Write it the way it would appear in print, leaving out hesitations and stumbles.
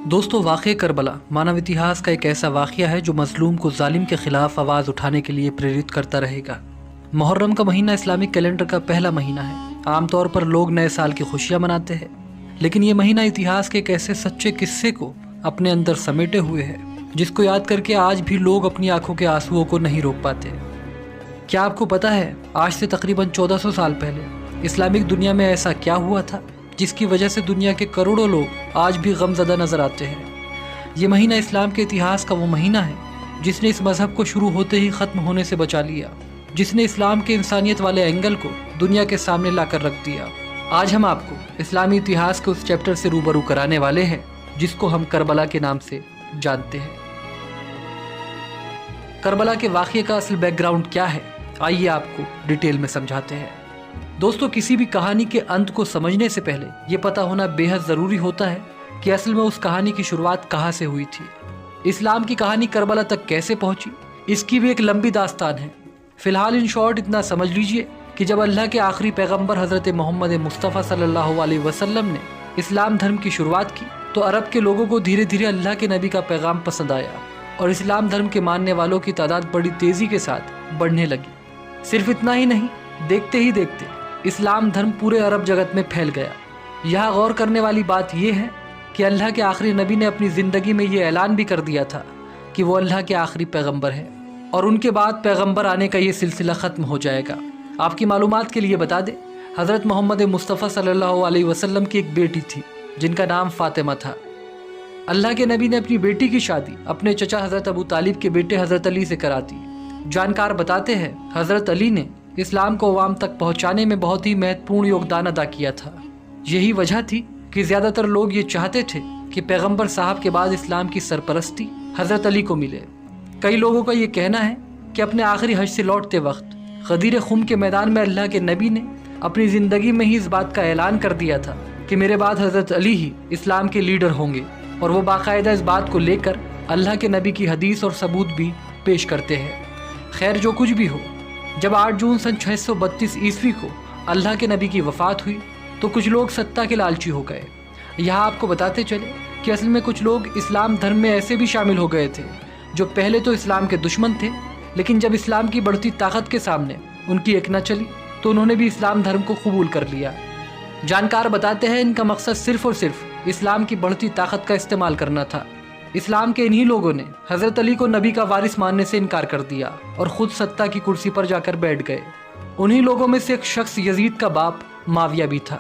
دوستو، واقعہ کربلا مانو اتہاس کا ایک ایسا واقعہ ہے جو مظلوم کو ظالم کے خلاف آواز اٹھانے کے لیے پریرت کرتا رہے گا۔ محرم کا مہینہ اسلامی کیلنڈر کا پہلا مہینہ ہے۔ عام طور پر لوگ نئے سال کی خوشیاں مناتے ہیں، لیکن یہ مہینہ اتہاس کے ایک ایسے سچے قصے کو اپنے اندر سمیٹے ہوئے ہے جس کو یاد کر کے آج بھی لوگ اپنی آنکھوں کے آنسوؤں کو نہیں روک پاتے۔ کیا آپ کو پتا ہے آج سے تقریباً 1400 سال پہلے اسلامک دنیا میں ایسا کیا ہوا تھا جس کی وجہ سے دنیا کے کروڑوں لوگ آج بھی غم زدہ نظر آتے ہیں؟ یہ مہینہ اسلام کے اتہاس کا وہ مہینہ ہے جس نے اس مذہب کو شروع ہوتے ہی ختم ہونے سے بچا لیا، جس نے اسلام کے انسانیت والے اینگل کو دنیا کے سامنے لا کر رکھ دیا۔ آج ہم آپ کو اسلامی اتہاس کے اس چیپٹر سے روبرو کرانے والے ہیں جس کو ہم کربلا کے نام سے جانتے ہیں۔ کربلا کے واقعے کا اصل بیک گراؤنڈ کیا ہے، آئیے آپ کو ڈیٹیل میں سمجھاتے ہیں۔ دوستو، کسی بھی کہانی کے انت کو سمجھنے سے پہلے یہ پتہ ہونا بے حد ضروری ہوتا ہے کہ اصل میں اس کہانی کی شروعات کہاں سے ہوئی تھی۔ اسلام کی کہانی کربلا تک کیسے پہنچی، اس کی بھی ایک لمبی داستان ہے۔ فی الحال ان شارٹ اتنا سمجھ لیجئے کہ جب اللہ کے آخری پیغمبر حضرت محمد مصطفیٰ صلی اللہ علیہ وسلم نے اسلام دھرم کی شروعات کی تو عرب کے لوگوں کو دھیرے دھیرے اللہ کے نبی کا پیغام پسند آیا اور اسلام دھرم کے ماننے والوں کی تعداد بڑی تیزی کے ساتھ بڑھنے لگی۔ صرف اتنا ہی نہیں، دیکھتے ہی دیکھتے اسلام دھرم پورے عرب جگت میں پھیل گیا۔ یہاں غور کرنے والی بات یہ ہے کہ اللہ کے آخری نبی نے اپنی زندگی میں یہ اعلان بھی کر دیا تھا کہ وہ اللہ کے آخری پیغمبر ہے اور ان کے بعد پیغمبر آنے کا یہ سلسلہ ختم ہو جائے گا۔ آپ کی معلومات کے لیے بتا دیں، حضرت محمد مصطفیٰ صلی اللہ علیہ وسلم کی ایک بیٹی تھی جن کا نام فاطمہ تھا۔ اللہ کے نبی نے اپنی بیٹی کی شادی اپنے چچا حضرت ابو طالب کے بیٹے حضرت علی سے کرا دی۔ جانکار بتاتے ہیں حضرت علی نے اسلام کو عوام تک پہنچانے میں بہت ہی مہتوپورن یوگدان ادا کیا تھا۔ یہی وجہ تھی کہ زیادہ تر لوگ یہ چاہتے تھے کہ پیغمبر صاحب کے بعد اسلام کی سرپرستی حضرت علی کو ملے۔ کئی لوگوں کا یہ کہنا ہے کہ اپنے آخری حج سے لوٹتے وقت غدیر خم کے میدان میں اللہ کے نبی نے اپنی زندگی میں ہی اس بات کا اعلان کر دیا تھا کہ میرے بعد حضرت علی ہی اسلام کے لیڈر ہوں گے، اور وہ باقاعدہ اس بات کو لے کر اللہ کے نبی کی حدیث اور ثبوت بھی پیش کرتے ہیں۔ خیر، جو کچھ بھی ہو، جب 8 جون سن 632 عیسوی کو اللہ کے نبی کی وفات ہوئی تو کچھ لوگ ستا کے لالچی ہو گئے۔ یہاں آپ کو بتاتے چلے کہ اصل میں کچھ لوگ اسلام دھرم میں ایسے بھی شامل ہو گئے تھے جو پہلے تو اسلام کے دشمن تھے، لیکن جب اسلام کی بڑھتی طاقت کے سامنے ان کی ایک نہ چلی تو انہوں نے بھی اسلام دھرم کو قبول کر لیا۔ جانکار بتاتے ہیں ان کا مقصد صرف اور صرف اسلام کی بڑھتی طاقت کا استعمال کرنا تھا۔ اسلام کے انہی لوگوں نے حضرت علی کو نبی کا وارث ماننے سے انکار کر دیا اور خود ستا کی کرسی پر جا کر بیٹھ گئے۔ انہی لوگوں میں سے ایک شخص یزید کا باپ معاویہ بھی تھا۔